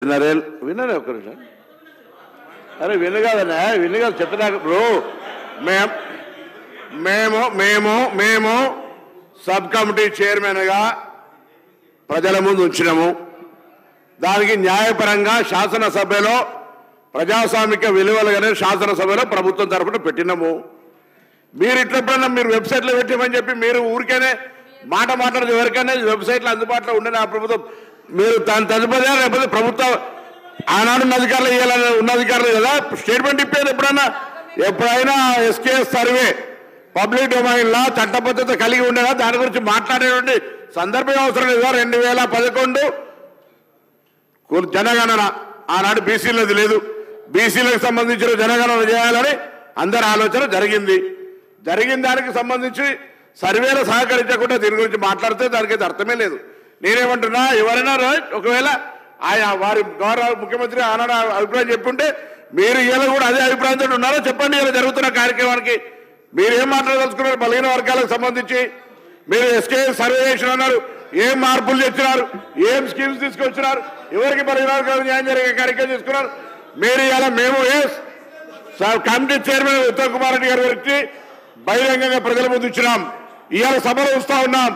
నరేల్ వినరే ఒక నిమిషం. అరే వినగాదన్నా వినగా చెప్తున్నా బ్రో. మేము సబ్ కమిటీ చైర్మన్గా ప్రజల ముందు ఉంచినాము. దానికి న్యాయపరంగా శాసనసభలో ప్రజాస్వామిక విలువలుగానే శాసనసభలో ప్రభుత్వం తరఫున పెట్టినాము. మీరు ఇట్లప్పుడన్నా మీరు వెబ్సైట్లో పెట్టామని చెప్పి మీరు ఊరికేనే మాట్లాడదు. ఎవరికైనా వెబ్సైట్లో అందుబాటులో ఉండని ఆ ప్రభుత్వం మీరు దాని తదుపరి లేకపోతే ప్రభుత్వం ఆనాడు ఉన్న అధికారులు ఇవ్వాలని ఉన్న అధికారులు కదా స్టేట్మెంట్ ఇప్పేది. ఎప్పుడైనా ఎస్కేఎస్ సర్వే పబ్లిక్ డొమైన్లో చట్టబద్ధత కలిగి ఉండేదా దాని గురించి మాట్లాడేటువంటి సందర్భం అవసరం లేదా? 2011 జనగణన ఆనాడు బీసీలది లేదు. బీసీలకు సంబంధించిన జనగణన చేయాలని అందరి ఆలోచన జరిగింది. దానికి సంబంధించి సర్వేలో సహకరించకుండా దీని గురించి మాట్లాడితే దానికైతే అర్థమే లేదు. నేనేమంటున్నా, ఎవరైనా ఒకవేళ ఆయా వారి గౌరవ ముఖ్యమంత్రి ఆనాడు అభిప్రాయం చెప్పుంటే మీరు ఇలా కూడా అదే అభిప్రాయంతో ఉన్నారో చెప్పండి. ఇలా జరుగుతున్న కార్యక్రమానికి మీరు ఏం మాట్లాడదలుచుకున్నారు? బలహీన వర్గాలకు సంబంధించి మీరు ఎస్కే సర్వే చేసిన అన్నారు, ఏం మార్పులు తెచ్చినారు, ఏం స్కీమ్స్ తీసుకొచ్చినారు, ఎవరికి బలహీన వర్గాలకు న్యాయం జరిగే కార్యక్రమం తీసుకున్నారు. మీరు ఇలా మేము కమిటీ చైర్మన్ ఉత్తమ్ కుమార్ రెడ్డి గారి గురించి బహిరంగంగా ప్రజల ముందు ఇచ్చినాం. ఇవాళ సభలో వస్తూ ఉన్నాం.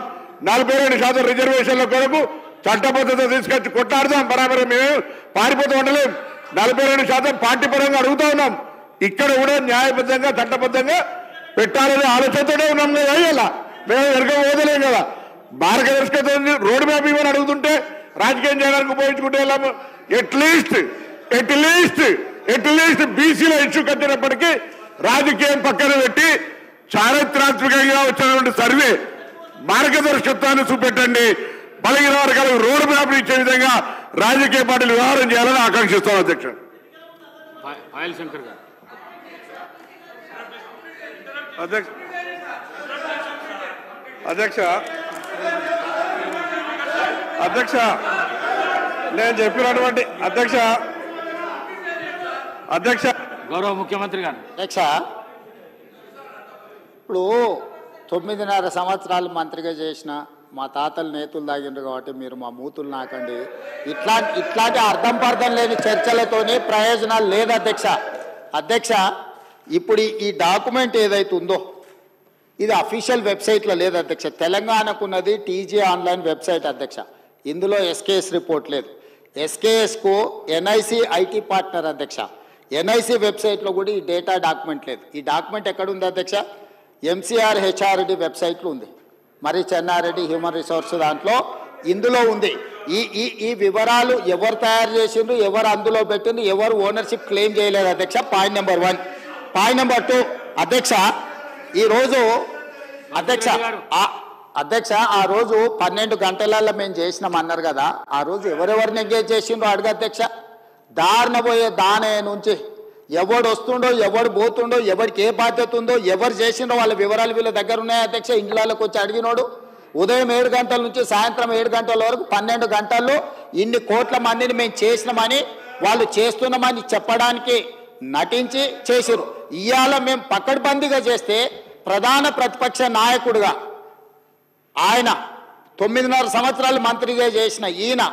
42% రిజర్వేషన్ల కొరకు చట్టబద్ధత తీసుకొచ్చి కొట్లాడుతాం. బరాబరి మేము పారిపోతూ ఉండలేం. 42% పార్టీ పరంగా అడుగుతూ ఉన్నాం. ఇక్కడ కూడా న్యాయబద్ధంగా చట్టబద్ధంగా పెట్టాలనే ఆలోచనతోనే ఉన్నాం కదా. ఇలా మేము ఎరగ పోదలేం కదా. మార్గదర్శకత రోడ్ మ్యాప్ ఇవ్వని అడుగుతుంటే రాజకీయం చేయడానికి ఉపయోగించుకుంటే వెళ్ళాము. ఎట్లీస్ట్ బీసీలో ఇష్యూ కట్టినప్పటికీ రాజకీయం పక్కన పెట్టి చారిత్రాత్మకంగా వచ్చినటువంటి సర్వే మార్గదర్శకత్వాన్ని చూపెట్టండి. బలహీన వర్గాలకు రోడ్ మ్యాప్ ఇచ్చే విధంగా రాజకీయ పార్టీలు వ్యవహారం చేయాలని ఆకాంక్షిస్తాం. అధ్యక్ష అధ్యక్ష నేను చెప్పినటువంటి అధ్యక్ష గౌరవ ముఖ్యమంత్రి గారు అధ్యక్ష, ఇప్పుడు 9.5 సంవత్సరాలు మంత్రిగా చేసిన మా తాతలు నేతులు తాగిండ్రు కాబట్టి మీరు మా మూతులు నాకండి. ఇట్లాంటి అర్థం పర్థం లేని చర్చలతోనే ప్రయోజనాలు లేదు అధ్యక్ష. ఇప్పుడు ఈ డాక్యుమెంట్ ఏదైతే ఉందో ఇది అఫీషియల్ వెబ్సైట్లో లేదు అధ్యక్ష. తెలంగాణకున్నది టీజీ ఆన్లైన్ వెబ్సైట్ అధ్యక్ష. ఇందులో ఎస్కేఎస్ రిపోర్ట్ లేదు. ఎస్కేఎస్కు ఎన్ఐసి ఐటీ పార్ట్నర్ అధ్యక్ష. ఎన్ఐసి వెబ్సైట్లో కూడా ఈ డేటా డాక్యుమెంట్ లేదు. ఈ డాక్యుమెంట్ ఎక్కడుంది అధ్యక్ష? ఎంసీఆర్ హెచ్ఆర్డి వెబ్సైట్లో ఉంది. మరి చెన్నారెడ్డి హ్యూమన్ రిసోర్స్ దాంట్లో ఇందులో ఉంది. ఈ వివరాలు ఎవరు తయారు చేసిండ్రు, ఎవరు అందులో పెట్టిండ్రు, ఎవరు ఓనర్షిప్ క్లెయిమ్ చేయలేదు అధ్యక్ష. Point number 1. పాయింట్ నెంబర్ 2 అధ్యక్ష, ఈరోజు అధ్యక్ష ఆ రోజు 12 గంటలలో మేము చేసినాం అన్నారు కదా. ఆ రోజు ఎవరెవరిని ఎంగేజ్ చేసిండ్రో అడుగు అధ్యక్ష. దారిన పోయే దానే నుంచి ఎవడు వస్తుండో ఎవడు పోతుండో ఎవరికి ఏ బాధ్యత ఉందో ఎవరు చేసిండో వాళ్ళ వివరాలు వీళ్ళ దగ్గర ఉన్నాయి అధ్యక్ష. ఇంట్లోకి వచ్చి అడిగినోడు ఉదయం 7 గంటల నుంచి సాయంత్రం 7 గంటల వరకు 12 గంటల్లో ఇన్ని కోట్ల మందిని మేము చేసినామని వాళ్ళు చేస్తున్నామని చెప్పడానికి నటించి చేసిరు. ఇవాళ మేము పకడ్బందీగా చేస్తే ప్రధాన ప్రతిపక్ష నాయకుడిగా ఆయన 9.5 సంవత్సరాలు మంత్రిగా చేసిన ఈయన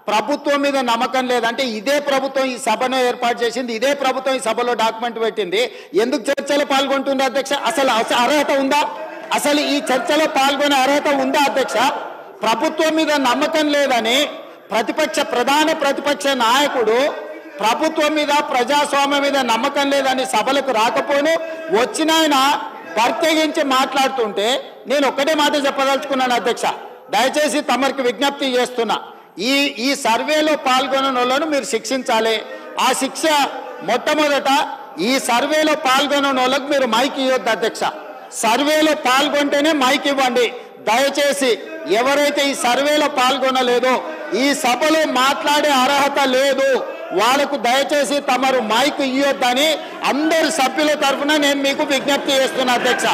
ప్రభుత్వం మీద నమ్మకం లేదంటే ఇదే ప్రభుత్వం ఈ సభను ఏర్పాటు చేసింది, ఇదే ప్రభుత్వం ఈ సభలో డాక్యుమెంట్ పెట్టింది. ఎందుకు చర్చలో పాల్గొంటుంది అధ్యక్ష? అసలు అర్హత ఉందా? అసలు ఈ చర్చలో పాల్గొనే అర్హత ఉందా అధ్యక్ష? ప్రభుత్వం మీద నమ్మకం లేదని ప్రధాన ప్రతిపక్ష నాయకుడు ప్రభుత్వం మీద ప్రజాస్వామ్యం మీద నమ్మకం లేదని సభలకు రాకపోను వచ్చిన ఆయన ప్రత్యేకించి మాట్లాడుతుంటే నేను ఒక్కటే మాట చెప్పదలుచుకున్నాను అధ్యక్ష. దయచేసి తమరికి విజ్ఞప్తి చేస్తున్నా, ఈ సర్వేలో పాల్గొన్న వాళ్ళను మీరు శిక్షించాలి. ఆ శిక్ష మొట్టమొదట ఈ సర్వేలో పాల్గొన్న వాళ్ళకు మీరు మైక్ ఇవ్వద్దు అధ్యక్ష. సర్వేలో పాల్గొంటేనే మైక్ ఇవ్వండి దయచేసి. ఎవరైతే ఈ సర్వేలో పాల్గొనలేదో ఈ సభలో మాట్లాడే అర్హత లేదు వాళ్ళకు దయచేసి తమరు మైక్ ఇవ్వద్దని అందరి సభ్యుల తరఫున నేను మీకు విజ్ఞప్తి చేస్తున్నా అధ్యక్ష.